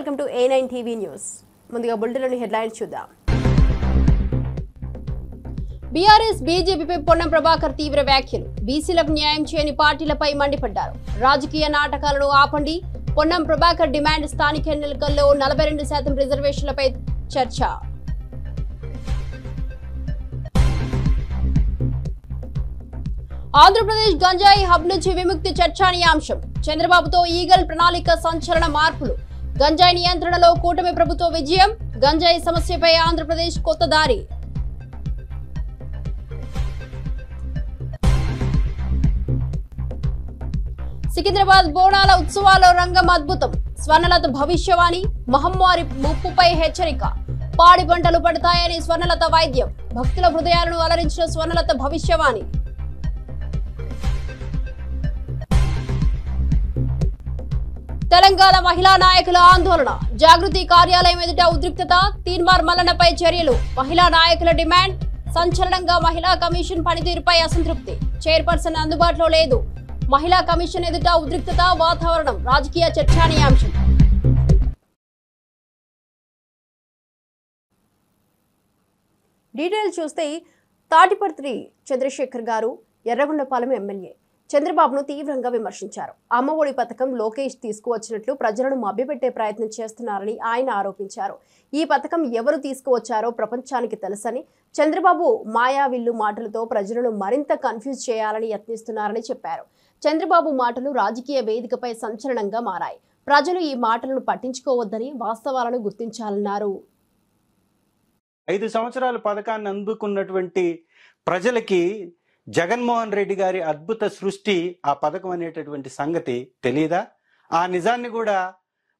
Welcome to A9 TV news. ముందుగా బులెటిన్లోని headlines చూద్దాం. BRS బీజేపీపై Ponnam Prabhakar తీవ్ర వ్యాఖ్యలు. బీసీలకు న్యాయం చేయని పార్టీలపై మండిపడ్డారు. రాజకీయ నాటకాలను ఆపండి. పొన్నం ప్రభాకర్ డిమాండ్. స్థానిక ఎన్నికల్లో 42% రిజర్వేషన్లపై చర్చ. ఆంధ్రప్రదేశ్ గంజాయి హబ్ నుంచి విముక్తి చర్చానీయాంశం. చంద్రబాబుతో ఈగల్ ప్రణాళిక సంచలన మార్పులు. గంజాయి నియంత్రణలో కూటమి ప్రభుత్వ విజయం. గంజాయి సమస్యపై ఆంధ్రప్రదేశ్ కొత్త దారి. సికింద్రాబాద్ బోనాల ఉత్సవాల్లో రంగం అద్భుతం. స్వర్ణలత భవిష్యవాణి. మహమ్మారి ముప్పుపై హెచ్చరిక. పాడి పంటలు పడతాయని స్వర్ణలత వైద్యం. భక్తుల హృదయాలను అలరించిన స్వర్ణలత భవిష్యవాణి. తెలంగాణ మహిళా నాయకుల ఆందోళన. జాగృతి కార్యాలయం ఎదుట ఉద్రిక్తత. తీన్మార్ మల్లన్నపై చర్యలు. మహిళా నాయకుల డిమాండ్. సంచలనంగా మహిళా కమిషన్ పనితీరుపై అసంతృప్తి. చైర్పర్సన్ అందుబాటులో లేదు. మహిళా కమిషన్ ఎదుట ఉద్రిక్తత వాతావరణం. రాజకీయ చర్చానీయాంశం. డీటెయిల్స్ చూస్తే తాటిపర్తి చంద్రశేఖర్ గారు ఎర్రగొండపాలెం ఎమ్మెల్యే చంద్రబాబును తీవ్రంగా విమర్శించారు. అమ్మఒడి పథకం లోకేష్ తీసుకువచ్చినట్లు ప్రజలను మభ్యపెట్టే ప్రయత్నం చేస్తున్నారని ఆయన ఆరోపించారు. ఈ పథకం ఎవరు తీసుకువచ్చారో ప్రపంచానికి తెలుసని, చంద్రబాబు మాయావిల్లు మాటలతో ప్రజలను మరింత కన్ఫ్యూజ్ చేయాలని యత్నిస్తున్నారని చెప్పారు. చంద్రబాబు మాటలు రాజకీయ వేదికపై సంచలనంగా మారాయి. ప్రజలు ఈ మాటలను పట్టించుకోవద్దని, వాస్తవాలను గుర్తించాలన్నారు. 5 సంవత్సరాల పథకాన్ని అందుకున్నటువంటి ప్రజలకి జగన్మోహన్ రెడ్డి గారి అద్భుత సృష్టి ఆ పథకం అనేటటువంటి సంగతి తెలీదా? ఆ నిజాన్ని కూడా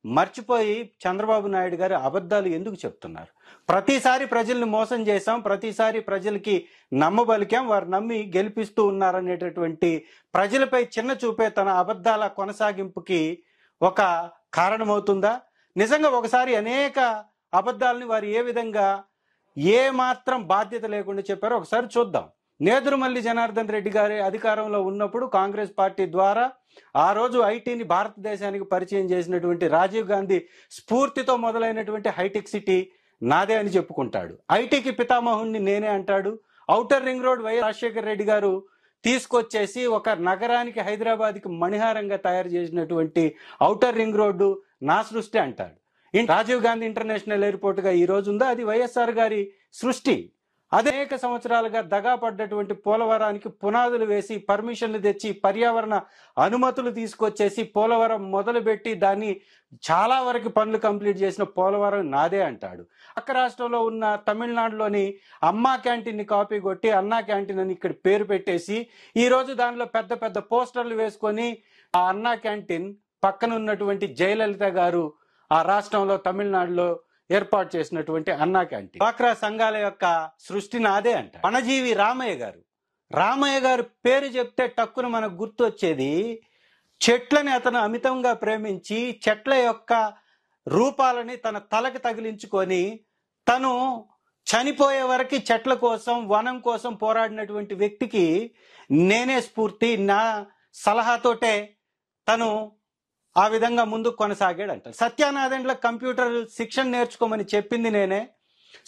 మర్చిపోయి చంద్రబాబు నాయుడు గారు అబద్ధాలు ఎందుకు చెప్తున్నారు? ప్రతిసారి ప్రజల్ని మోసం చేశాం, ప్రతిసారి ప్రజలకి నమ్మబలికాం, వారు నమ్మి గెలిపిస్తూ ఉన్నారనేటటువంటి ప్రజలపై చిన్న చూపే తన అబద్ధాల కొనసాగింపుకి ఒక కారణమవుతుందా? నిజంగా ఒకసారి అనేక అబద్ధాలని వారు ఏ విధంగా ఏ మాత్రం బాధ్యత లేకుండా చెప్పారో ఒకసారి చూద్దాం. నేదురుమల్లి జనార్దన్ రెడ్డి గారి అధికారంలో ఉన్నప్పుడు కాంగ్రెస్ పార్టీ ద్వారా ఆ రోజు ఐటీని భారతదేశానికి పరిచయం చేసినటువంటి రాజీవ్ గాంధీ స్ఫూర్తితో మొదలైనటువంటి హైటెక్ సిటీ నాదే అని చెప్పుకుంటాడు. ఐటీకి పితామహుణ్ణి నేనే అంటాడు. Outer ring road YS Rajasekhara Reddy గారు తీసుకొచ్చేసి ఒక నగరానికి, హైదరాబాద్కి మణిహారంగా తయారు చేసినటువంటి ఔటర్ రింగ్ రోడ్డు నా సృష్టి అంటాడు. రాజీవ్ గాంధీ ఇంటర్నేషనల్ ఎయిర్పోర్ట్ గా ఈ రోజు ఉందా, అది వైఎస్ఆర్ గారి సృష్టి. అనేక సంవత్సరాలుగా దగా పడ్డటువంటి పోలవరానికి పునాదులు వేసి, పర్మిషన్లు తెచ్చి, పర్యావరణ అనుమతులు తీసుకొచ్చేసి పోలవరం మొదలుపెట్టి దాన్ని చాలా వరకు పనులు కంప్లీట్ చేసిన పోలవరం నాదే అంటాడు. పక్క రాష్ట్రంలో ఉన్న తమిళనాడులోని అమ్మా క్యాంటీన్ ని కాపీ కొట్టి అన్నా క్యాంటీన్ అని ఇక్కడ పేరు పెట్టేసి ఈ రోజు దానిలో పెద్ద పెద్ద పోస్టర్లు వేసుకొని ఆ అన్నా క్యాంటీన్ పక్కన ఉన్నటువంటి జయలలిత గారు ఆ రాష్ట్రంలో తమిళనాడులో ఏర్పాటు చేసినటువంటి అన్నా క్యాంటీన్, డ్వాక్రా సంఘాల యొక్క సృష్టి నాదే అంట. వనజీవి రామయ్య గారు పేరు చెప్తే టక్కున మనకు గుర్తు వచ్చేది, చెట్లని అతను అమితంగా ప్రేమించి చెట్ల యొక్క రూపాలని తన తలకు తగిలించుకొని తను చనిపోయే వరకు చెట్ల కోసం, వనం కోసం పోరాడినటువంటి వ్యక్తికి నేనే స్ఫూర్తి, నా సలహాతోటే తను ఆ విధంగా ముందుకు కొనసాగాడంట. సత్యానాథండ్ల కంప్యూటర్ శిక్షణ నేర్చుకోమని చెప్పింది నేనే,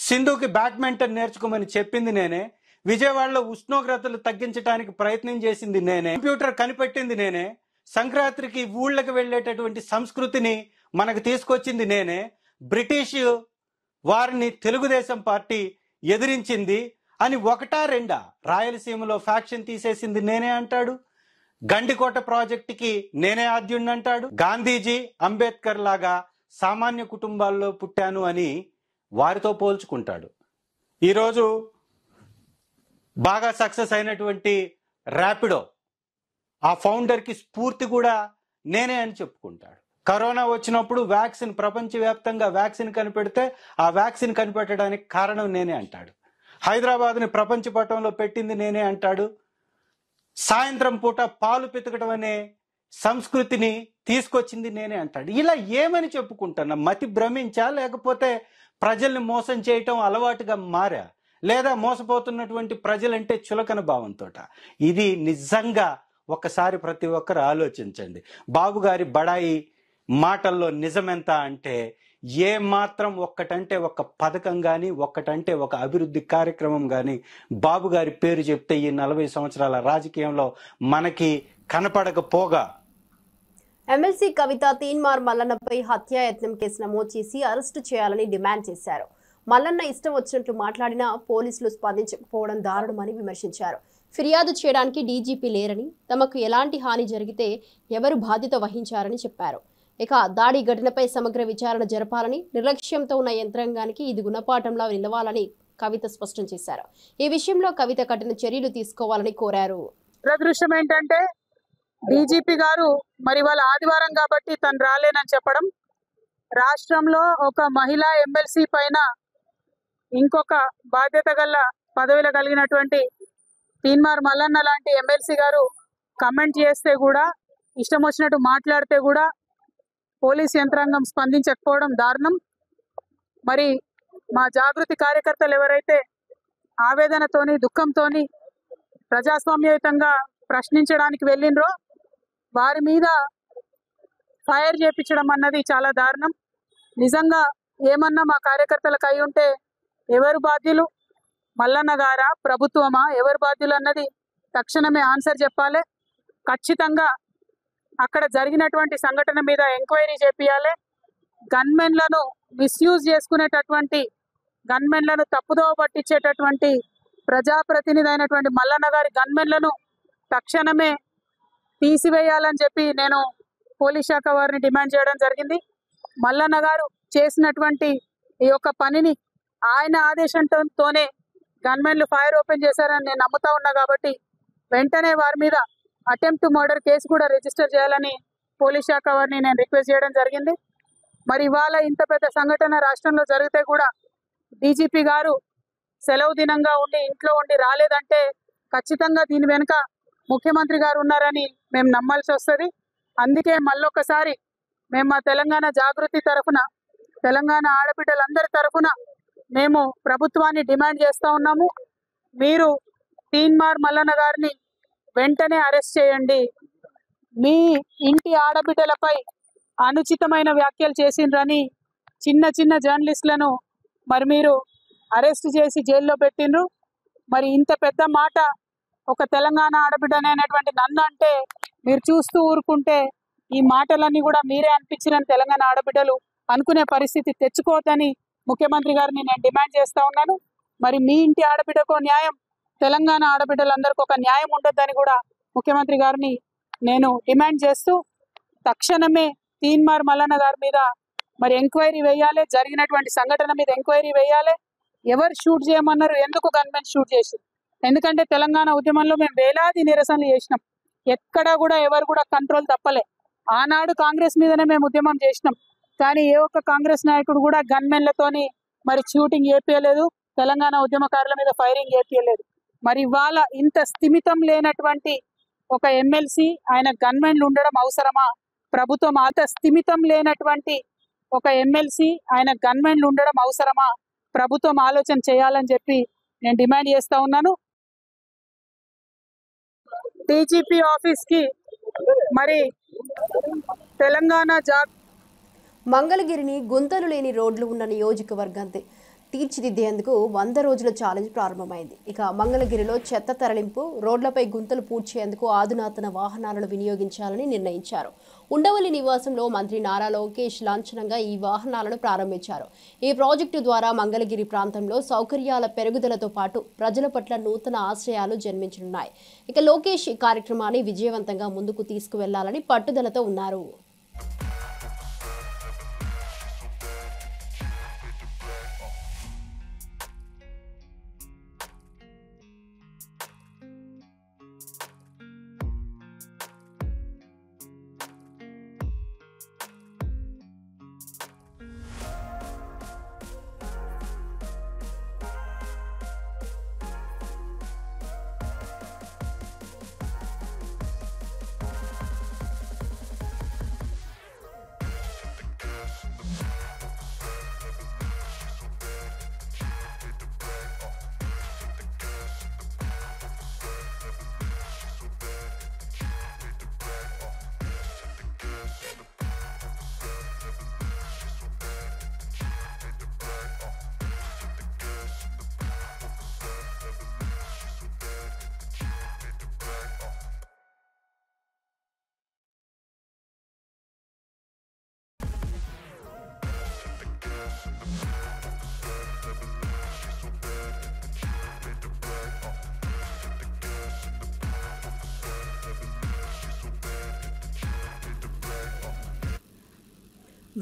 సింధుకి బ్యాడ్మింటన్ నేర్చుకోమని చెప్పింది నేనే, విజయవాడలో ఉష్ణోగ్రతలు తగ్గించడానికి ప్రయత్నం చేసింది నేనే, కంప్యూటర్ కనిపెట్టింది నేనే, సంక్రాంతికి ఊళ్ళకి వెళ్ళేటటువంటి సంస్కృతిని మనకు తీసుకొచ్చింది నేనే, బ్రిటిష్ వారిని తెలుగుదేశం పార్టీ ఎదిరించింది అని ఒకటా రెండా రాయలసీమలో ఫ్యాక్షన్ తీసేసింది నేనే అంటాడు. గండికోట ప్రాజెక్టుకి నేనే ఆద్యుణ్ణి అంటాడు. గాంధీజీ, అంబేద్కర్ లాగా సామాన్య కుటుంబాల్లో పుట్టాను అని వారితో పోల్చుకుంటాడు. ఈరోజు బాగా సక్సెస్ అయినటువంటి ర్యాపిడో ఆ ఫౌండర్కి స్ఫూర్తి కూడా నేనే అని చెప్పుకుంటాడు. కరోనా వచ్చినప్పుడు వ్యాక్సిన్, ప్రపంచవ్యాప్తంగా వ్యాక్సిన్ కనిపెడితే ఆ వ్యాక్సిన్ కనిపెట్టడానికి కారణం నేనే అంటాడు. హైదరాబాద్ని ప్రపంచ పటంలో పెట్టింది నేనే అంటాడు. సాయంత్రం పూట పాలు పితకడం అనే సంస్కృతిని తీసుకొచ్చింది నేనే అంటాడు. ఇలా ఏమని చెప్పుకుంటున్నా? మతి భ్రమించా, లేకపోతే ప్రజల్ని మోసం చేయటం అలవాటుగా మారా, లేదా మోసపోతున్నటువంటి ప్రజలంటే చులకన భావంతో? ఇది నిజంగా ఒకసారి ప్రతి ఒక్కరు ఆలోచించండి. బాబు గారి బడాయి మాటల్లో నిజమెంత అంటే ఏ మాత్రం ఒక్కటంటే ఒక పథకం కానీ ఒక్కటంటే ఒక అభివృద్ధి కార్యక్రమం కానీ బాబు గారి పేరు చెప్తే ఈ 40 సంవత్సరాల రాజకీయంలో మనకి కనపడకపోగా ఎమ్మెల్సీ కవిత తీన్మార్ మల్లన్నపై హత్యాయత్నం కేసు నమోదు చేసి అరెస్టు చేయాలని డిమాండ్ చేశారు. మల్లన్న ఇష్టం వచ్చినట్లు మాట్లాడినా పోలీసులు స్పందించకపోవడం దారుణమని విమర్శించారు. ఫిర్యాదు చేయడానికి డీజీపీ లేరని, తమకు ఎలాంటి హాని జరిగితే ఎవరు బాధ్యత వహించారని చెప్పారు. ఇక దాడి ఘటనపై సమగ్ర విచారణ జరపాలని, నిర్లక్ష్యంతో ఉన్న యంత్రాంగానికి ఇది గుణపాఠంలా నిలవాలని కవిత స్పష్టం చేశారు. ఈ విషయంలో కవిత కఠిన చర్యలు తీసుకోవాలని కోరారు. దురదృష్టం ఏంటంటే డీజీపీ గారు మరి వాళ్ళ ఆదివారం కాబట్టి తను రాలేనని చెప్పడం, రాష్ట్రంలో ఒక మహిళా ఎమ్మెల్సీ పైన ఇంకొక బాధ్యత గల పదవిలో కలిగినటువంటి తీన్మార్ మల్లన్న లాంటి ఎమ్మెల్సీ గారు కమెంట్ చేస్తే కూడా, ఇష్టం వచ్చినట్టు మాట్లాడితే కూడా పోలీస్ యంత్రాంగం స్పందించకపోవడం దారుణం. మరి మా జాగృతి కార్యకర్తలు ఎవరైతే ఆవేదనతోని దుఃఖంతోని ప్రజాస్వామ్యయుతంగా ప్రశ్నించడానికి వెళ్ళినరో వారి మీద ఫైర్ చేపించడం అన్నది చాలా దారుణం. నిజంగా ఏమన్నా మా కార్యకర్తలకు అయి ఉంటే ఎవరు బాధ్యులు, మల్లన్న గారా ప్రభుత్వమా, ఎవరు బాధ్యులు అన్నది తక్షణమే ఆన్సర్ చెప్పాలి. ఖచ్చితంగా అక్కడ జరిగినటువంటి సంఘటన మీద ఎంక్వైరీ చేపియాలి. గన్మెన్లను మిస్యూజ్ చేసుకునేటటువంటి, గన్మెన్లను తప్పుదోవ పట్టించేటటువంటి ప్రజాప్రతినిధి అయినటువంటి మల్లన్న గారి గన్మెన్లను తక్షణమే తీసివేయాలని చెప్పి నేను పోలీస్ శాఖ వారిని డిమాండ్ చేయడం జరిగింది. మల్లన్న గారు చేసినటువంటి ఈ యొక్క పనిని ఆయన ఆదేశంతోనే గన్మెన్లు ఫైర్ ఓపెన్ చేశారని నేను నమ్ముతా ఉన్నా కాబట్టి వెంటనే వారి మీద అటెంప్ట్ మర్డర్ కేసు కూడా రిజిస్టర్ చేయాలని పోలీస్ శాఖ వారిని నేను రిక్వెస్ట్ చేయడం జరిగింది. మరి ఇవాళ ఇంత పెద్ద సంఘటన రాష్ట్రంలో జరిగితే కూడా డీజీపీ గారు సెలవు దినంగా ఉండి ఇంట్లో ఉండి రాలేదంటే ఖచ్చితంగా దీని వెనుక ముఖ్యమంత్రి గారు ఉన్నారని మేము నమ్మాల్సి వస్తుంది. అందుకే మళ్ళొకసారి మేము మా తెలంగాణ జాగృతి తరఫున, తెలంగాణ ఆడబిడ్డలందరి తరఫున మేము ప్రభుత్వాన్ని డిమాండ్ చేస్తూ ఉన్నాము. మీరు తీన్మార్ మల్లన్న గారిని వెంటనే అరెస్ట్ చేయండి. మీ ఇంటి ఆడబిడ్డలపై అనుచితమైన వ్యాఖ్యలు చేసిండ్రని చిన్న చిన్న జర్నలిస్టులను మరి మీరు అరెస్ట్ చేసి జైల్లో పెట్టిండ్రు. మరి ఇంత పెద్ద మాట ఒక తెలంగాణ ఆడబిడ్డనైనటువంటి నన్ను అంటే మీరు చూస్తూ ఊరుకుంటే ఈ మాటలన్నీ కూడా మీరే అనిపించిన తెలంగాణ ఆడబిడ్డలు అనుకునే పరిస్థితి తెచ్చుకోవద్దని ముఖ్యమంత్రి గారిని నేను డిమాండ్ చేస్తా ఉన్నాను. మరి మీ ఇంటి ఆడబిడ్డకో న్యాయం, తెలంగాణ ఆడబిడ్డలందరికీ ఒక న్యాయం ఉండొద్దని కూడా ముఖ్యమంత్రి గారిని నేను డిమాండ్ చేస్తూ తక్షణమే తీన్మార్ మల్లన్న గారి మీద మరి ఎంక్వైరీ వేయాలి. జరిగినటువంటి సంఘటన మీద ఎంక్వైరీ వేయాలి. ఎవరు షూట్ చేయమన్నారు, ఎందుకు గన్మెన్ షూట్ చేసి? ఎందుకంటే తెలంగాణ ఉద్యమంలో మేము వేలాది నిరసనలు చేసినాం. ఎక్కడా కూడా ఎవరు కూడా కంట్రోల్ తప్పలే. ఆనాడు కాంగ్రెస్ మీదనే మేము ఉద్యమం చేసినాం. కానీ ఏ ఒక్క కాంగ్రెస్ నాయకుడు కూడా గన్మెన్లతోని మరి షూటింగ్ చేపియలేదు, తెలంగాణ ఉద్యమకారుల మీద ఫైరింగ్ చేపియలేదు. మరి ఇవాళ ఇంత స్థిమితం లేనటువంటి ఒక ఎమ్మెల్సీ, ఆయన గన్మెన్లు ఉండడం అవసరమా? ప్రభుత్వం అంత స్థిమితం లేనటువంటి ఒక ఎమ్మెల్సీ, ఆయన గన్మెన్లు ఉండడం అవసరమా? ప్రభుత్వం ఆలోచన చేయాలని చెప్పి నేను డిమాండ్ చేస్తా ఉన్నాను. డీజీపీ ఆఫీస్ కి మరి తెలంగాణ మంగళగిరిని గుంతలు లేని రోడ్లు ఉన్న నియోజకవర్గాన్ని తీర్చిదిద్దేందుకు 100 రోజుల ఛాలెంజ్ ప్రారంభమైంది. ఇక మంగళగిరిలో చెత్త తరలింపు, రోడ్లపై గుంతలు పూడ్చేందుకు ఆధునాతన వాహనాలను వినియోగించాలని నిర్ణయించారు. ఉండవల్లి నివాసంలో మంత్రి నారా లోకేష్ లాంఛనంగా ఈ వాహనాలను ప్రారంభించారు. ఈ ప్రాజెక్టు ద్వారా మంగళగిరి ప్రాంతంలో సౌకర్యాల పెరుగుదలతో పాటు ప్రజల పట్ల నూతన ఆశయాలు జన్మించనున్నాయి. ఇక లోకేష్ ఈ కార్యక్రమాన్ని విజయవంతంగా ముందుకు తీసుకువెళ్లాలని పట్టుదలతో ఉన్నారు.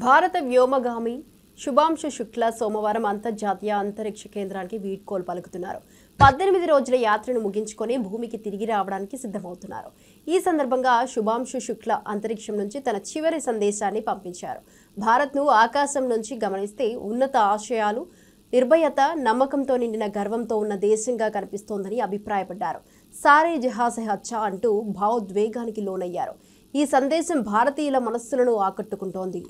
భారత వ్యోమగామి శుభాంశు శుక్లా సోమవారం అంతర్జాతీయ అంతరిక్ష కేంద్రానికి వీడ్కోలు పలుకుతున్నారు. 18 రోజుల యాత్రను ముగించుకొని భూమికి తిరిగి రావడానికి సిద్ధమవుతున్నారు. ఈ సందర్భంగా శుభాంశు శుక్లా అంతరిక్షం నుంచి తన చివరి సందేశాన్ని పంపించారు. భారత్ను ఆకాశం నుంచి గమనిస్తే ఉన్నత ఆశయాలు, నిర్భయత, నమ్మకంతో నిండిన గర్వంతో ఉన్న దేశంగా కనిపిస్తోందని అభిప్రాయపడ్డారు. సారే జహాసే అచ్చా అంటూ భావోద్వేగానికి లోనయ్యారు. ఈ సందేశం భారతీయుల మనస్సులను ఆకట్టుకుంటోంది.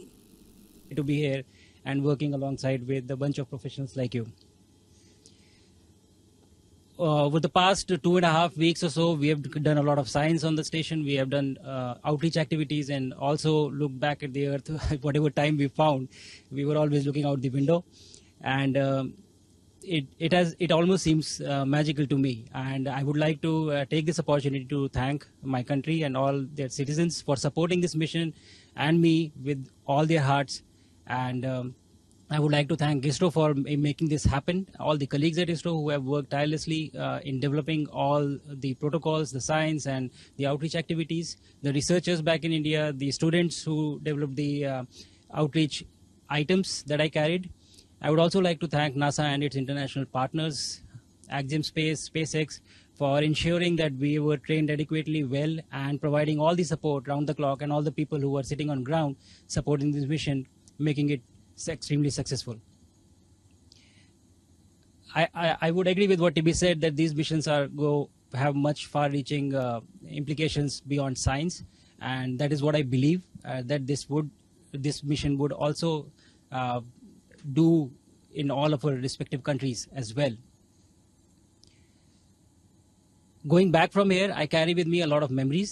To be here and working alongside with a bunch of professionals like you. Over the past 2.5 weeks or so, we have done a lot of science on the station. We have done outreach activities and also looked back at the earth. Whatever time we found, we were always looking out the window, and it almost seems magical to me. And I would like to take this opportunity to thank my country and all their citizens for supporting this mission and me with all their hearts. And I would like to thank ISRO for making this happen. All the colleagues at ISRO who have worked tirelessly in developing all the protocols, the science and the outreach activities, the researchers back in India, the students who developed the outreach items that I carried. I would also like to thank NASA and its international partners, Axiom Space, SpaceX, for ensuring that we were trained adequately well and providing all the support round the clock, and all the people who were sitting on ground supporting this mission, making it extremely successful. I would agree with what TB said, that these missions have much far-reaching implications beyond science, and that is what I believe that this mission would also do in all of our respective countries as well. Going back from here, I carry with me a lot of memories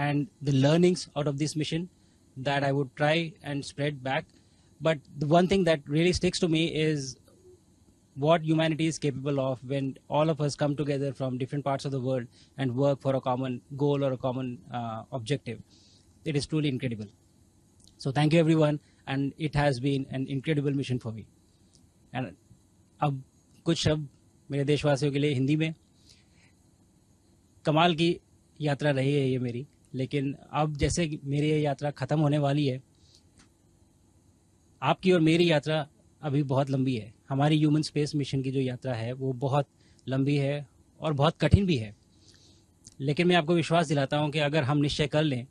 and the learnings out of this mission that I would try and spread back. But the one thing that really sticks to me is what humanity is capable of when all of us come together from different parts of the world and work for a common goal or a common objective. It is truly incredible. So thank you everyone, and it has been an incredible mission for me. And अब कुछ शब्द मेरे देशवासियों के लिए हिंदी में. कमाल की यात्रा रही है ये मेरी, लेकिन अब जैसे मेरी ये यात्रा ख़त्म होने वाली है, आपकी और मेरी यात्रा अभी बहुत लंबी है. हमारी ह्यूमन स्पेस मिशन की जो यात्रा है वो बहुत लंबी है और बहुत कठिन भी है, लेकिन मैं आपको विश्वास दिलाता हूँ कि अगर हम निश्चय कर लें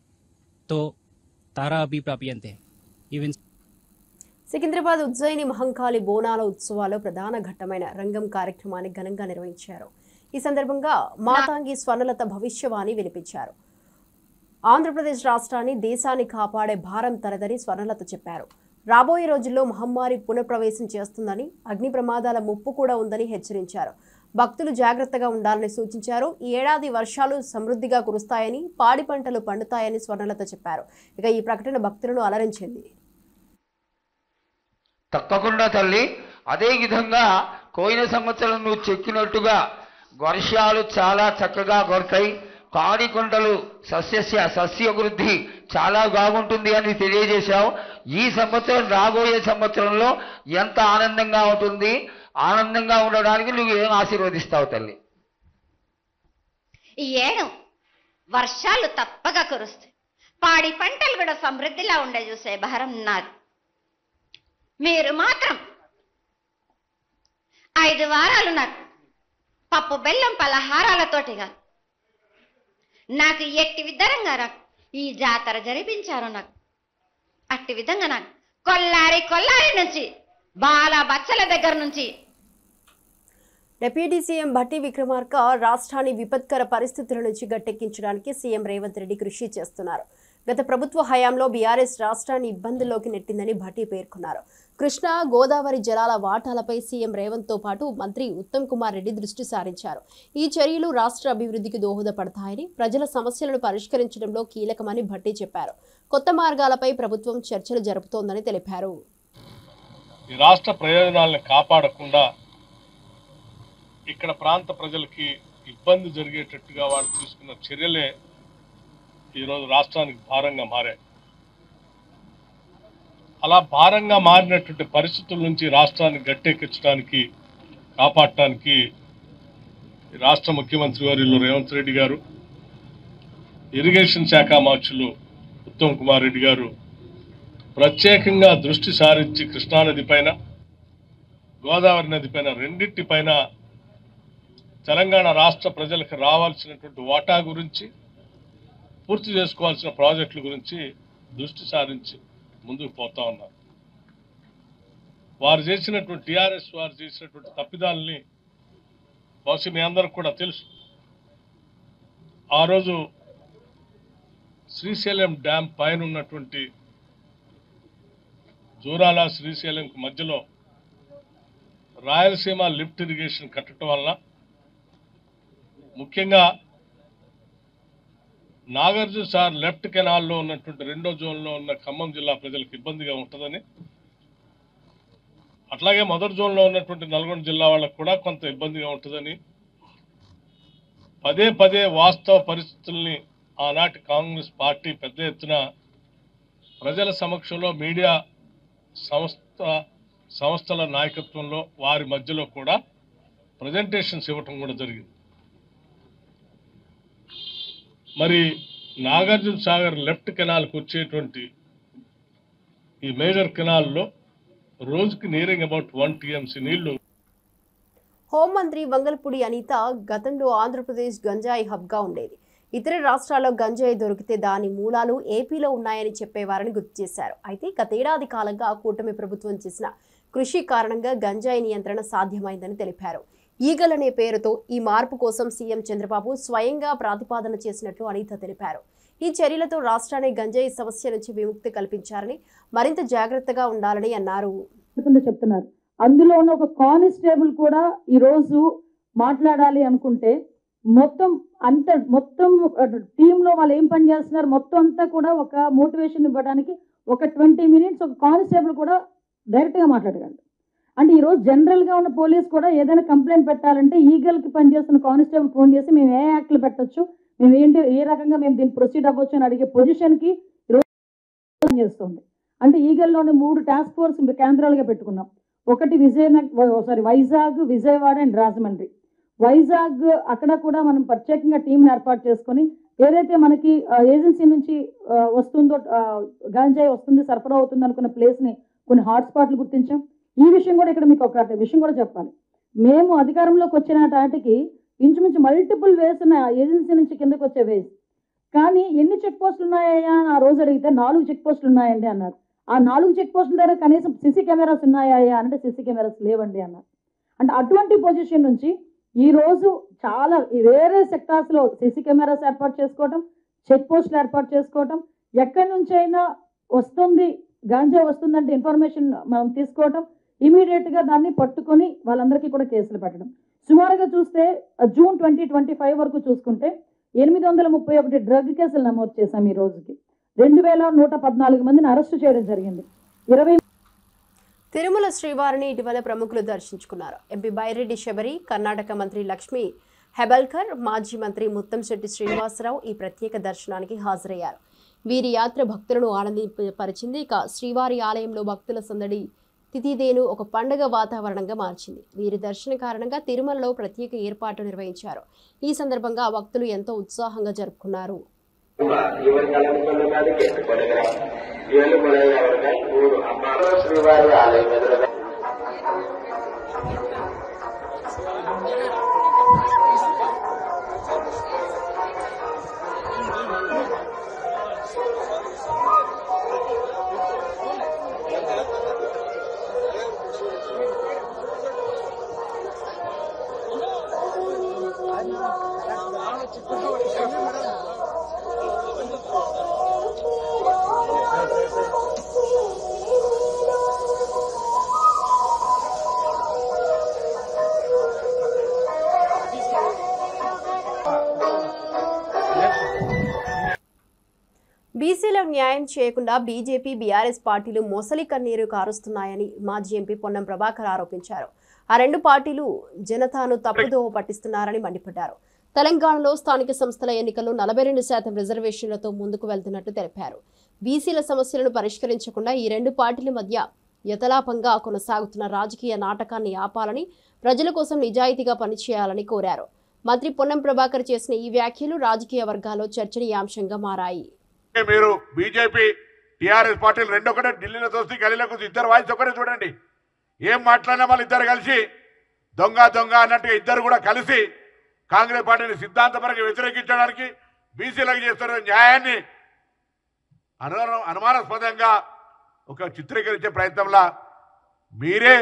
तो तारा अभी प्राप्यन्ते. ఈవెన్ సికింద్రాబాద్ ఉజ్జయిని మహంకాళి బోనాల ఉత్సవాల్లో ప్రధాన ఘట్టమైన రంగం కార్యక్రమాన్ని ఘనంగా నిర్వహించారు. ఈ సందర్భంగా మాతాంగి స్వర్ణలత భవిష్యవాణి వినిపించారు. ఆంధ్రప్రదేశ్ రాష్ట్రాన్ని, దేశాన్ని కాపాడే భారం తనదని స్వర్ణలత చెప్పారు. రాబోయే రోజుల్లో మహమ్మారి పునఃప్రవేశం చేస్తుందని, అగ్ని ప్రమాదాల ముప్పు కూడా ఉందని హెచ్చరించారు. భక్తులు జాగ్రత్తగా ఉండాలని సూచించారు. ఈ ఏడాది వర్షాలు సమృద్ధిగా కురుస్తాయని, పాడి పంటలు పండుతాయని స్వర్ణలత చెప్పారు. ఇక ఈ ప్రకటన భక్తులను అలరించింది. తప్పకుండా తల్లి, అదే విధంగా పోయిన సంవత్సరం నువ్వు చెక్కినట్టుగా వర్షాలు చాలా చక్కగా కొడతాయి, పాడి పంటలు సస్యవృద్ధి చాలా బాగుంటుంది అని తెలియజేశావు. ఈ సంవత్సరం రాబోయే సంవత్సరంలో ఎంత ఆనందంగా ఉంటుంది, ఆనందంగా ఉండడానికి నువ్వు ఏం ఆశీర్వదిస్తావు తల్లి? ఈ ఏడు వర్షాలు తప్పగా కురుస్తాయి, పాడి పంటలు కూడా సమృద్ధిలా ఉండే చూసే భారం నాది. మీరు మాత్రం 5 వారాలు నాకు పప్పు బెల్లం పలహారాలతోటిగా నాకు ఎట్టి విధంగా నాకు ఈ జాతర జరిపించారు. నాకు అట్టి విధంగా నాకు కొల్లారి నుంచి బాల బచ్చల దగ్గర నుంచి. డిప్యూటీ సీఎం భట్టి విక్రమార్క రాష్ట్రాన్ని విపత్కర పరిస్థితుల నుంచి గట్టెక్కించడానికి సీఎం రేవంత్ రెడ్డి కృషి చేస్తున్నారు. గత ప్రభుత్వ హయాంలో బీఆర్ఎస్ రాష్ట్రాన్ని ఇబ్బందుల్లోకి నెట్టిందని భట్టి పేర్కొన్నారు. కృష్ణా, గోదావరి జలాల వాటాలపై సీఎం రేవంత్తో పాటు మంత్రి ఉత్తమ్ కుమార్ రెడ్డి దృష్టి సారించారు. ఈ చర్యలు రాష్ట్ర అభివృద్ధికి దోహదపడతాయని, ప్రజల సమస్యలను పరిష్కరించడంలో కీలకమని భట్టి చెప్పారు. కొత్త మార్గాలపై ప్రభుత్వం చర్చలు జరుపుతోందని తెలిపారు. ఈ రాష్ట్ర ప్రయోజనాలను కాపాడకుండా ఇక్కడ ప్రాంత ప్రజలకి ఇబ్బంది జరిగేటట్టుగా వాళ్ళు తీసుకున్న చర్యలే ఈరోజు రాష్ట్రానికి భారంగా మారాయి. అలా భారంగా మారినటువంటి పరిస్థితుల నుంచి రాష్ట్రాన్ని గట్టెక్కించడానికి, కాపాడటానికి రాష్ట్ర ముఖ్యమంత్రి వర్యులు రేవంత్ రెడ్డి గారు, ఇరిగేషన్ శాఖ మంత్రులు ఉత్తమ్ కుమార్ రెడ్డి గారు ప్రత్యేకంగా దృష్టి సారించి కృష్ణానది పైన, గోదావరి నది పైన, రెండింటిపైన తెలంగాణ రాష్ట్ర ప్రజలకు రావాల్సినటువంటి వాటా గురించి, పూర్తి చేసుకోవాల్సిన ప్రాజెక్టుల గురించి దృష్టి సారించి ముందుకు పోతా ఉన్నారు. వారు చేసినటువంటి టీఆర్ఎస్ వారు చేసినటువంటి తప్పిదాలని బహుశా మీ అందరికి కూడా తెలుసు. ఆ రోజు శ్రీశైలం డ్యామ్ పైన ఉన్నటువంటి జూరాల శ్రీశైలంకి మధ్యలో రాయలసీమ లిఫ్ట్ ఇరిగేషన్ కట్టడం వల్ల ముఖ్యంగా నాగార్జున సార్ లెఫ్ట్ కెనాల్లో ఉన్నటువంటి 2వ జోన్లో ఉన్న ఖమ్మం జిల్లా ప్రజలకు ఇబ్బందిగా ఉంటుందని, అట్లాగే మొదటి జోన్లో ఉన్నటువంటి నల్గొండ జిల్లా వాళ్ళకు కూడా కొంత ఇబ్బందిగా ఉంటుందని పదే పదే వాస్తవ పరిస్థితుల్ని ఆనాటి కాంగ్రెస్ పార్టీ పెద్ద ఎత్తున ప్రజల సమక్షంలో మీడియా సంస్థల నాయకత్వంలో వారి మధ్యలో కూడా ప్రజెంటేషన్స్ ఇవ్వటం కూడా జరిగింది. మరి నాగార్జున సాగర్ లెఫ్ట్ కెనాల్కి వచ్చేటువంటి ఈ మేజర్ కెనాల్లో రోజుకి నియరింగ్ అబౌట్ 1 TMC నీళ్లు. హోంమంత్రి వంగలపూడి అనిత గతంలో ఆంధ్రప్రదేశ్ గంజాయి హబ్గా ఉండేది. ఇతర రాష్ట్రాల్లో గంజాయి దొరికితే దాని మూలాలు ఏపీలో ఉన్నాయని చెప్పేవారని గుర్తు చేశారు. అయితే గతేడాది కాలంగా కూటమి ప్రభుత్వం చేసిన కృషి కారణంగా గంజాయి నియంత్రణ సాధ్యమైందని తెలిపారు. ఈగల్ అనే పేరుతో ఈ మార్పు కోసం సీఎం చంద్రబాబు స్వయంగా ప్రతిపాదన చేసినట్లు అనిత తెలిపారు. ఈ చర్యలతో రాష్ట్రాన్ని గంజాయి సమస్య నుంచి విముక్తి కల్పించారని, మరింత జాగ్రత్తగా ఉండాలని అన్నారు. చెప్తున్నారు అందులో ఉన్న ఒక కానిస్టేబుల్ కూడా ఈ రోజు మాట్లాడాలి అనుకుంటే మొత్తం టీంలో వాళ్ళు ఏం పని చేస్తున్నారు మొత్తం అంతా కూడా ఒక మోటివేషన్ ఇవ్వడానికి ఒక 20 minutes ఒక కానిస్టేబుల్ కూడా డైరెక్ట్గా మాట్లాడగలరు. అంటే ఈరోజు జనరల్గా ఉన్న పోలీస్ కూడా ఏదైనా కంప్లైంట్ పెట్టాలంటే ఈగల్కి పనిచేస్తున్న కానిస్టేబుల్ ఫోన్ చేసి మేము ఏ యాక్ట్లు పెట్టచ్చు, మేము ఏంటి ఏ రకంగా మేము దీన్ని ప్రొసీడ్ అవ్వచ్చు అని అడిగే పొజిషన్కి ఈరోజు చేస్తుంది. అంటే ఈగల్లోనే 3 టాస్క్ ఫోర్స్ కేంద్రాలుగా పెట్టుకున్నాం. ఒకటి వైజాగ్, విజయవాడ అండ్ రాజమండ్రి. వైజాగ్ అక్కడ కూడా మనం ప్రత్యేకంగా టీంని ఏర్పాటు చేసుకొని ఏదైతే మనకి ఏజెన్సీ నుంచి వస్తుందో గాంజాయి వస్తుంది సరఫరా అవుతుంది అనుకున్న ప్లేస్ని కొన్ని హాట్స్పాట్లు గుర్తించాం. ఈ విషయం కూడా ఇక్కడ మీకు ఒక విషయం కూడా చెప్పాలి. మేము అధికారంలోకి వచ్చిన నాటికి ఇంచుమించు మల్టిపుల్ వేస్ ఉన్న ఏజెన్సీ నుంచి కిందకు వచ్చే వేస్, కానీ ఎన్ని చెక్ పోస్టులు ఉన్నాయా అని ఆ రోజు అడిగితే 4 చెక్ పోస్టులు ఉన్నాయండి అన్నారు. ఆ 4 చెక్ పోస్టుల దగ్గర కనీసం సిసి కెమెరాస్ ఉన్నాయా అంటే సిసి కెమెరాస్ లేవండి అన్నారు. అంటే అటువంటి పొజిషన్ నుంచి ఈ రోజు చాలా వేరే సెక్టార్స్లో సిసి కెమెరాస్ ఏర్పాటు చేసుకోవటం, చెక్ పోస్టులు ఏర్పాటు చేసుకోవటం, ఎక్కడి నుంచి అయినా వస్తుంది గాంజా వస్తుందంటే ఇన్ఫర్మేషన్ మనం తీసుకోవటం, ఇమీడియట్గా దాన్ని పట్టుకొని వాళ్ళందరికీ కూడా కేసులు పెట్టడం. సుమారుగా చూస్తే జూన్ 2025 వరకు చూసుకుంటే 831 డ్రగ్ కేసులు నమోదు చేశాం. ఈ రోజుకి 2114 మందిని అరెస్టు చేయడం జరిగింది. తిరుమల శ్రీవారిని ఇటీవల ప్రముఖులు దర్శించుకున్నారు. ఎంపీ బైరెడ్డి శబరి, కర్ణాటక మంత్రి లక్ష్మీ హెబల్కర్, మాజీ మంత్రి ముత్తంశెట్టి శ్రీనివాసరావు ఈ ప్రత్యేక దర్శనానికి హాజరయ్యారు. వీరి యాత్ర భక్తులను ఆనందపరిచింది. ఇక శ్రీవారి ఆలయంలో భక్తుల సందడి తిథిదేను ఒక పండుగ వాతావరణంగా మార్చింది. వీరి దర్శన కారణంగా తిరుమలలో ప్రత్యేక ఏర్పాట్లు నిర్వహించారు. ఈ సందర్భంగా భక్తులు ఎంతో ఉత్సాహంగా జరుపుకున్నారు. శ్రీవారి ఆలయం ఎదురుగా బీసీలకు న్యాయం చేయకుండా బీజేపీ, బీఆర్ఎస్ పార్టీలు మొసలి కన్నీరు కారుస్తున్నాయని మాజీ ఎంపీ పొన్నం ప్రభాకర్ ఆరోపించారు. ఆ 2 పార్టీలు జనతాను తప్పుదోవ పట్టిస్తున్నారని మండిపడ్డారు. తెలంగాణలో స్థానిక సంస్థల ఎన్నికల్లో 42% రిజర్వేషన్లతో ముందుకు వెళ్తున్నట్టు తెలిపారు. బీసీల సమస్యలను పరిష్కరించకుండా ఈ 2 పార్టీల మధ్య యథాలాపంగా కొనసాగుతున్న రాజకీయ నాటకాన్ని ఆపాలని, ప్రజల కోసం నిజాయితీగా పనిచేయాలని కోరారు. మంత్రి పొన్నం ప్రభాకర్ చేసిన ఈ వ్యాఖ్యలు రాజకీయ వర్గాల్లో చర్చనీయాంశంగా మారాయి. మీరు బీజేపీ టీఆర్ఎస్ పార్టీలు రెండు ఒకటే, ఢిల్లీలో చూస్తే గలీలో కూర్చొని ఇద్దరు వాయిస్ ఒకటే. చూడండి ఏం మాట్లాడినా వాళ్ళు ఇద్దరు కలిసి దొంగ దొంగ అన్నట్టుగా ఇద్దరు కూడా కలిసి కాంగ్రెస్ పార్టీని సిద్ధాంతపరంగా వ్యతిరేకించడానికి బీసీలకు చేస్తున్న న్యాయాన్ని అనుమానాస్పదంగా ఒక చిత్రీకరించే ప్రయత్నంలో మీరే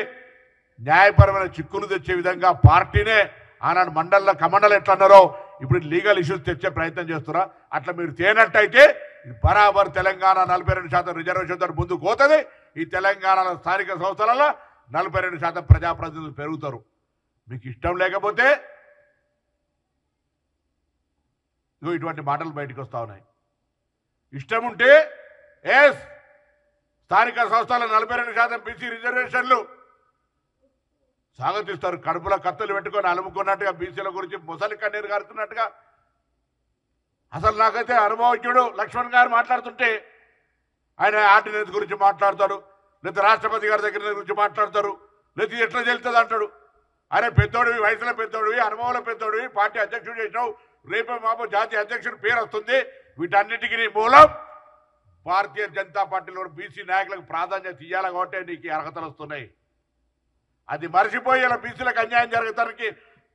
న్యాయపరమైన చిక్కులు తెచ్చే విధంగా పార్టీనే ఆనాడు మండలంలో కమండలు ఎట్లా అన్నారో ఇప్పుడు లీగల్ ఇష్యూస్ తెచ్చే ప్రయత్నం చేస్తున్నా. అట్లా మీరు తేనట్టయితే బరాబర్ తెలంగాణ 42% రిజర్వేషన్తో ముందుకు పోతుంది. ఈ తెలంగాణలో స్థానిక సంస్థలలో 42% ప్రజాప్రతినిధులు పెరుగుతారు. మీకు ఇష్టం లేకపోతే ఇటువంటి మాటలు బయటకు వస్తూ ఉన్నాయి. ఇష్టం ఉంటే ఎస్ స్థానిక సంస్థల 42% బీసీ రిజర్వేషన్లు స్వాగతిస్తారు. కడుపులో కత్తులు పెట్టుకొని అలుముకున్నట్టుగా బీసీల గురించి ముసలి కన్నీరు గారుతున్నట్టుగా. అసలు నాకైతే అనుభవజ్ఞుడు లక్ష్మణ్ గారు మాట్లాడుతుంటే ఆయన ఆర్డినెన్స్ గురించి మాట్లాడతాడు, లేదా రాష్ట్రపతి గారి దగ్గర గురించి మాట్లాడతారు, లేదా ఎట్లా చెల్తుంది అంటాడు. అరే పెద్దోడివి, వయసులో పెద్దోడివి, అనుభవంలో పెద్దోడివి, పార్టీ అధ్యక్షుడు చేసినావు, రేపే మాపో జాతీయ అధ్యక్షుడు పేరు వస్తుంది. వీటన్నిటికీ మూలం భారతీయ జనతా పార్టీలో బీసీ నాయకులకు ప్రాధాన్యత ఇవ్వాలి కాబట్టి నీకు అర్హతలు వస్తున్నాయి. అది మర్చిపోయి ఇలా బీసీలకు అన్యాయం జరగటానికి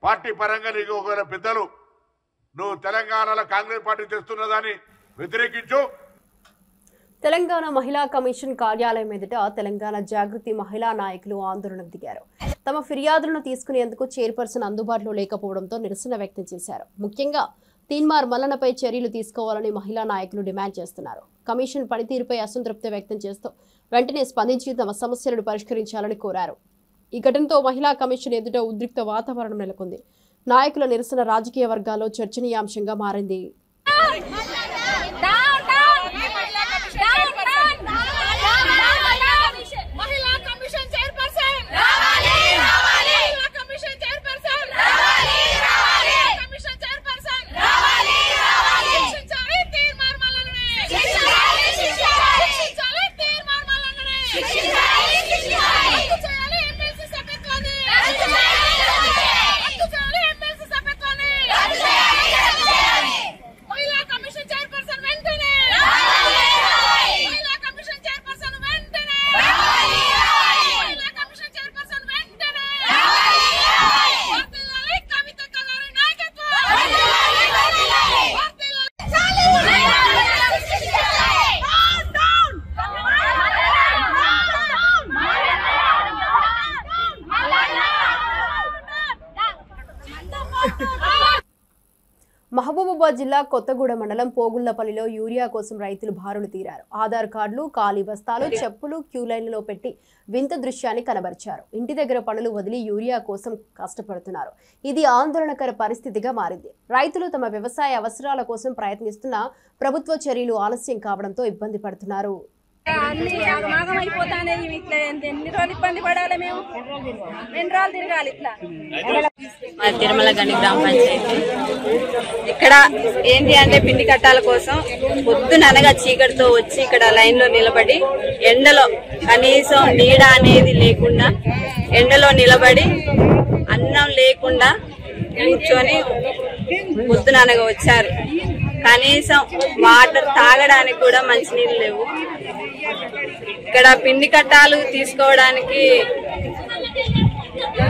పార్టీ పరంగా నీకు ఒకవేళ పెద్దలు నువ్వు తెలంగాణలో కాంగ్రెస్ పార్టీ తెస్తున్నదాన్ని వ్యతిరేకించు. తెలంగాణ మహిళా కమిషన్ కార్యాలయం ఎదుట తెలంగాణ జాగృతి మహిళా నాయకులు ఆందోళనకు దిగారు. తమ ఫిర్యాదులను తీసుకునేందుకు చైర్పర్సన్ అందుబాటులో లేకపోవడంతో నిరసన వ్యక్తం చేశారు. ముఖ్యంగా తీన్మార్ మల్లనపై చర్యలు తీసుకోవాలని మహిళా నాయకులు డిమాండ్ చేస్తున్నారు. కమిషన్ పనితీరుపై అసంతృప్తి వ్యక్తం చేస్తూ వెంటనే స్పందించి తమ సమస్యలను పరిష్కరించాలని కోరారు. ఈ ఘటనతో మహిళా కమిషన్ ఎదుట ఉద్రిక్త వాతావరణం నెలకొంది. నాయకుల నిరసన రాజకీయ వర్గాల్లో చర్చనీయాంశంగా మారింది. మహబూబాబాద్ జిల్లా కొత్తగూడ మండలం పోగుళ్లపల్లిలో యూరియా కోసం రైతులు బారులు తీరారు. ఆధార్ కార్డులు, ఖాళీ బస్తాలు, చెప్పులు క్యూ లైన్లలో పెట్టి వింత దృశ్యాన్ని కనబరిచారు. ఇంటి దగ్గర పనులు వదిలి యూరియా కోసం కష్టపడుతున్నారు. ఇది ఆందోళనకర పరిస్థితిగా మారింది. రైతులు తమ వ్యవసాయ అవసరాల కోసం ప్రయత్నిస్తున్న ప్రభుత్వ చర్యలు ఆలస్యం కావడంతో ఇబ్బంది పడుతున్నారు. అన్ని ఆగమాగమైపోతానే. ఇట్లా ఎన్ని రోజులు ఇబ్బంది పడాలి, మేము ఎన్ని రోజులు తిరగాలి ఇట్లా. తిరుమల గండి గ్రామ పంచాయతీ ఇక్కడ ఏంటి అంటే పిండి కట్టాల కోసం పొద్దుననగా చీకటితో వచ్చి ఇక్కడ లైన్ లో నిలబడి ఎండలో కనీసం నీడ అనేది లేకుండా ఎండలో నిలబడి అన్నం లేకుండా కూర్చొని పొద్దుననగా వచ్చారు. కనీసం వాటర్ తాగడానికి కూడా మంచినీళ్ళు లేవు. ఇక్కడ పిండి కట్టాలు తీసుకోవడానికి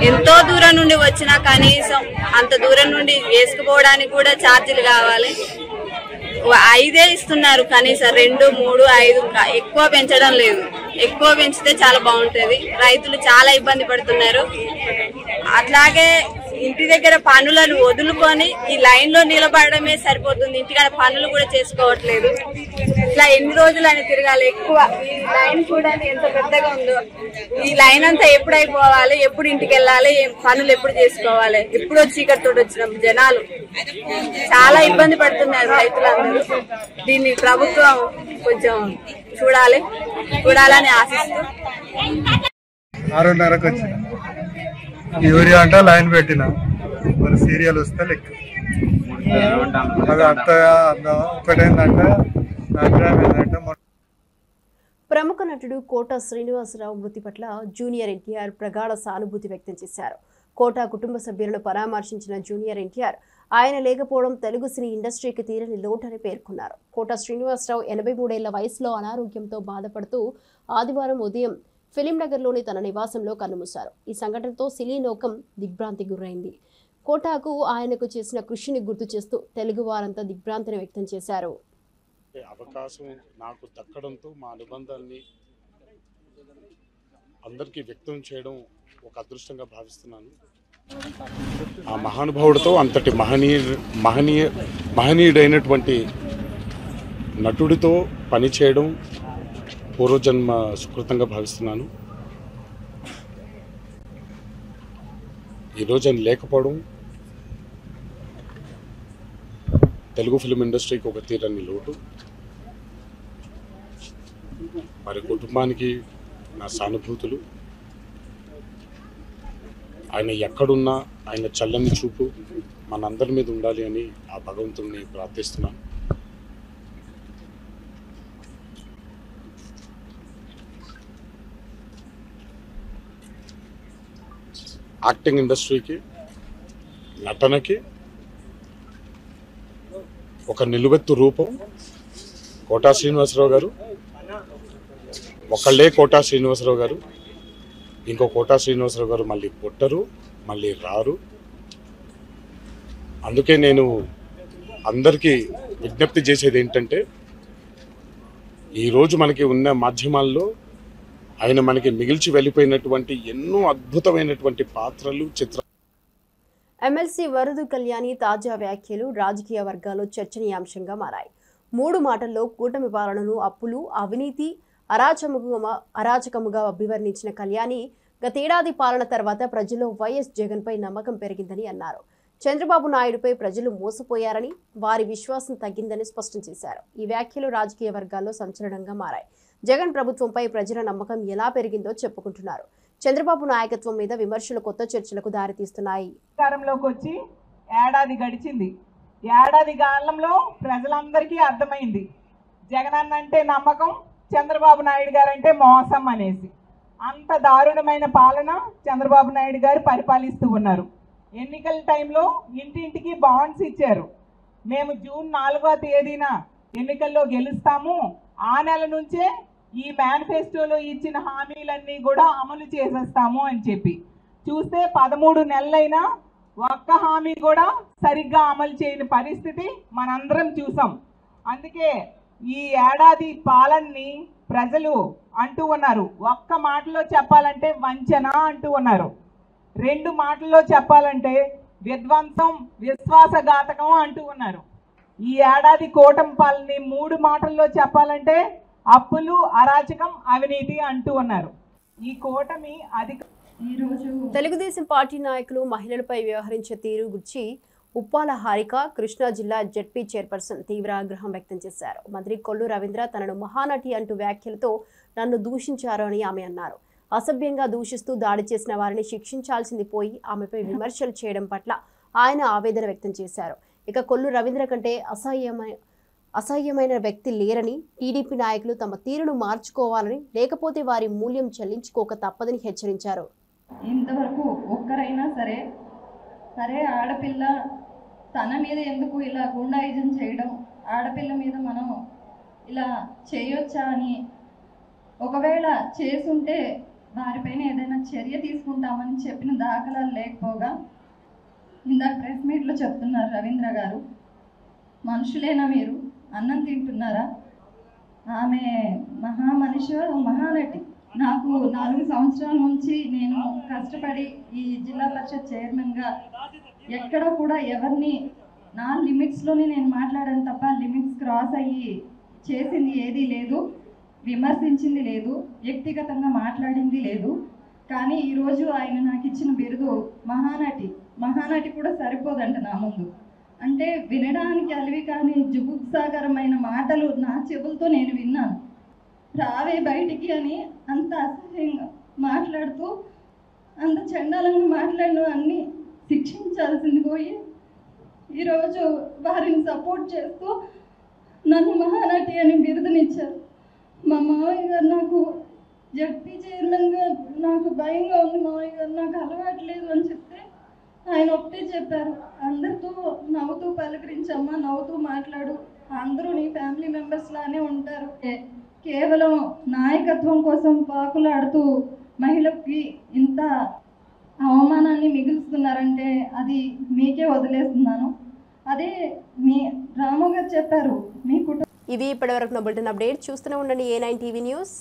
ఎంతో దూరం నుండి వచ్చినా కనీసం అంత దూరం నుండి వేసుకుపోవడానికి కూడా ఛార్జీలు కావాలి. 5 ఇస్తున్నారు, కనీసం 2, 3, 5 ఎక్కువ పెంచడం లేదు. ఎక్కువ పెంచితే చాలా బాగుంటది. రైతులు చాలా ఇబ్బంది పడుతున్నారు. అట్లాగే ఇంటి దగ్గర పనులను వదులుకొని ఈ లైన్ లో నిలబడమే సరిపోతుంది. ఇంటికాడ పనులు కూడా చేసుకోవట్లేదు. ఇట్లా ఎన్ని రోజులు అని తిరగాలి. ఎక్కువ ఈ లైన్ కూడా ఎంత పెద్దగా ఉందో. ఈ లైన్ అంతా ఎప్పుడు అయిపోవాలి, ఎప్పుడు ఇంటికి వెళ్ళాలి, పనులు ఎప్పుడు చేసుకోవాలి. ఎప్పుడో చీకటితో వచ్చిన జనాలు చాలా ఇబ్బంది పడుతున్నారు రైతులందరూ. దీన్ని ప్రభుత్వం కొంచెం చూడాలని ఆశిస్తూ 6:30కు వచ్చిన యూరియా అంటే లైన్ పెట్టిన మరి సీరియల్ వస్తే లెక్క అది అంత ఒకటేంటంటే ప్రముఖ నటుడు కోట శ్రీనివాసరావు మృతి పట్ల జూనియర్ ఎన్టీఆర్ ప్రగాఢ సానుభూతి వ్యక్తం చేశారు. కోట కుటుంబ సభ్యులను పరామర్శించిన జూనియర్ ఎన్టీఆర్ ఆయన లేకపోవడం తెలుగు సినీ ఇండస్ట్రీకి తీరని లోటని పేర్కొన్నారు. కోట శ్రీనివాసరావు 83 ఏళ్ల వయసులో అనారోగ్యంతో బాధపడుతూ ఆదివారం ఉదయం ఫిలిం నగర్లోని తన నివాసంలో కన్నుమూశారు. ఈ సంఘటనతో సినీ లోకం దిగ్భ్రాంతి గురైంది. కోటాకు ఆయనకు చేసిన కృషిని గుర్తు చేస్తూ తెలుగు వారంతా దిగ్భ్రాంతిని వ్యక్తం చేశారు. అవకాశం నాకు దక్కడంతో మా అనుబంధాన్ని అందరికీ వ్యక్తం చేయడం ఒక అదృష్టంగా భావిస్తున్నాను. ఆ మహానుభావుడితో అంతటి మహనీయుడైనటువంటి నటుడితో పనిచేయడం పూర్వజన్మ సుకృతంగా భావిస్తున్నాను. ఈరోజు ఆయన లేకపోవడం తెలుగు ఫిలిం ఇండస్ట్రీకి ఒక తీరని లోటు. వారి కుటుంబానికి నా సానుభూతులు. ఆయన ఎక్కడున్నా ఆయన చల్లని చూపు మనందరి మీద ఉండాలి అని ఆ భగవంతుడిని ప్రార్థిస్తున్నాను. యాక్టింగ్ ఇండస్ట్రీకి, నటనకి ఒక నిలువెత్తు రూపం కోటా శ్రీనివాసరావు గారు. ఒకళ్ళే కోటా శ్రీనివాసరావు గారు. ఇంకో కోటా శ్రీనివాసరావు గారు మళ్ళీ పుట్టరు, మళ్ళీ రారు. అందుకే నేను అందరికీ విజ్ఞప్తి చేసేది ఏంటంటే, ఈరోజు మనకి ఉన్న మాధ్యమాల్లో ఆయన మనకి మిగిల్చి వెళ్ళిపోయినటువంటి ఎన్నో అద్భుతమైనటువంటి పాత్రలు, చిత్రాలు. ఎమ్మెల్సీ వరదు కళ్యాణి తాజా వ్యాఖ్యలు రాజకీయ వర్గాల్లో చర్చనీయాంశంగా మారాయి. 3 మాటల్లో కూటమి పాలనను అప్పులు, అవినీతి, అరాచకముగా అభివర్ణించిన కళ్యాణి గతేడాది పాలన తర్వాత ప్రజల్లో వైఎస్ జగన్పై నమ్మకం పెరిగిందని అన్నారు. చంద్రబాబు నాయుడుపై ప్రజలు మోసపోయారని, వారి విశ్వాసం తగ్గిందని స్పష్టం చేశారు. ఈ వ్యాఖ్యలు రాజకీయ వర్గాల్లో సంచలనంగా మారాయి. జగన్ ప్రభుత్వంపై ప్రజల నమ్మకం ఎలా పెరిగిందో చెప్పుకుంటున్నారు. చంద్రబాబు నాయకత్వం మీద విమర్శలు కొత్త చర్చలకు దారితీస్తున్నాయి. అధికారంలోకి వచ్చి ఏడాది గడిచింది. ఏడాది కాలంలో ప్రజలందరికీ అర్థమైంది జగన్ అంటే నమ్మకం, చంద్రబాబు నాయుడు గారు అంటే మోసం అనేసి. అంత దారుణమైన పాలన చంద్రబాబు నాయుడు గారు పరిపాలిస్తూ ఉన్నారు. ఎన్నికల టైంలో ఇంటింటికి బాండ్స్ ఇచ్చారు. మేము జూన్ 4వ తేదీన ఎన్నికల్లో గెలుస్తాము, ఆ నెల నుంచే ఈ మేనిఫెస్టోలో ఇచ్చిన హామీలన్నీ కూడా అమలు చేసేస్తాము అని చెప్పి చూస్తే 13 నెలలైనా ఒక్క హామీ కూడా సరిగ్గా అమలు చేయని పరిస్థితి మనందరం చూసాం. అందుకే ఈ ఏడాది పాలనని ప్రజలు అంటూ ఉన్నారు. ఒక్క మాటలో చెప్పాలంటే వంచన అంటూ ఉన్నారు. 2 మాటల్లో చెప్పాలంటే విధ్వంసం, విశ్వాసఘాతకం అంటూ ఉన్నారు. ఈ ఏడాది కూటమి పాలనని 3 మాటల్లో చెప్పాలంటే అప్పులు, అరాచకం, అవినీతి అంటూ ఉన్నారు. ఈ కూటమి తెలుగుదేశం పార్టీ నాయకులు మహిళలపై వ్యవహరించే తీరు గురించి ఉప్పాల హారిక కృష్ణా జిల్లా జెడ్పీ చైర్పర్సన్ తీవ్ర ఆగ్రహం వ్యక్తం చేశారు. మంత్రి కొల్లు రవీంద్ర తనను మహానటి అంటూ వ్యాఖ్యలతో నన్ను దూషించారు అని ఆమె అన్నారు. అసభ్యంగా దూషిస్తూ దాడి చేసిన వారిని శిక్షించాల్సింది పోయి ఆమెపై విమర్శలు చేయడం పట్ల ఆయన ఆవేదన వ్యక్తం చేశారు. ఇక కొల్లు రవీంద్ర కంటే అసహ్యమైన వ్యక్తి లేరని, టీడీపీ నాయకులు తమ తీరును మార్చుకోవాలని, లేకపోతే వారి మూల్యం చెల్లించుకోక తప్పదని హెచ్చరించారు. ఇంతవరకు ఒక్కరైనా సరే ఆడపిల్ల తన మీద ఎందుకు ఇలా గుండాయిజం చేయడం, ఆడపిల్ల మీద మనం ఇలా చేయొచ్చా అని, ఒకవేళ చేసుంటే వారిపైన ఏదైనా చర్య తీసుకుంటామని చెప్పిన దాఖలాలు లేకపోగా ఇందాక ప్రెస్ మీట్లో చెప్తున్నారు రవీంద్ర గారు. మనుషులేనా మీరు? అన్నం తింటున్నారా? ఆమె మహామనిషి, మహానటి. నాకు 4 సంవత్సరాల నుంచి నేను కష్టపడి ఈ జిల్లా పరిషత్ చైర్మన్గా ఎక్కడ కూడా ఎవరిని నా లిమిట్స్లోనే నేను మాట్లాడాను తప్ప లిమిట్స్ క్రాస్ అయ్యి చేసింది ఏదీ లేదు, విమర్శించింది లేదు, వ్యక్తిగతంగా మాట్లాడింది లేదు. కానీ ఈరోజు ఆయన నాకు ఇచ్చిన బిరుదు మహానటి. మహానటి కూడా సరిపోదంట నా ముందు. అంటే వినడానికి అలివి కానీ జుగుప్సాకరమైన మాటలు నా చెవులతో నేను విన్నాను. రావే బయటికి అని అంత అసహ్యంగా మాట్లాడుతూ, అంత చండాలంగా మాట్లాడిన అన్ని శిక్షించాల్సింది పోయి ఈరోజు వారిని సపోర్ట్ చేస్తూ నన్ను మహానటి అని బిరుదునిచ్చారు. మా మావయ్య గారు నాకు జడ్పీ చైర్మన్గా నాకు భయంగా ఉంది, మావయ్య గారు నాకు అలవాట్లేదు అని చెప్తే ఆయన ఒకటే చెప్పారు, అందరితో నవ్వుతూ పలకరించమ్మా, నవ్వుతూ మాట్లాడు, అందరూ నీ ఫ్యామిలీ మెంబర్స్ లానే ఉంటారు. కేవలం నాయకత్వం కోసం పాకులాడుతూ మహిళకి ఇంత అవమానాన్ని మిగులుస్తున్నారంటే అది మీకే వదిలేస్తున్నాను. అదే మీ రాము గారు చెప్పారు, మీ కుటుంబం. ఇవి ఇప్పటివరకు బులెటిన్ అప్డేట్ చూస్తూనే ఉండండి A9 టీవీ న్యూస్.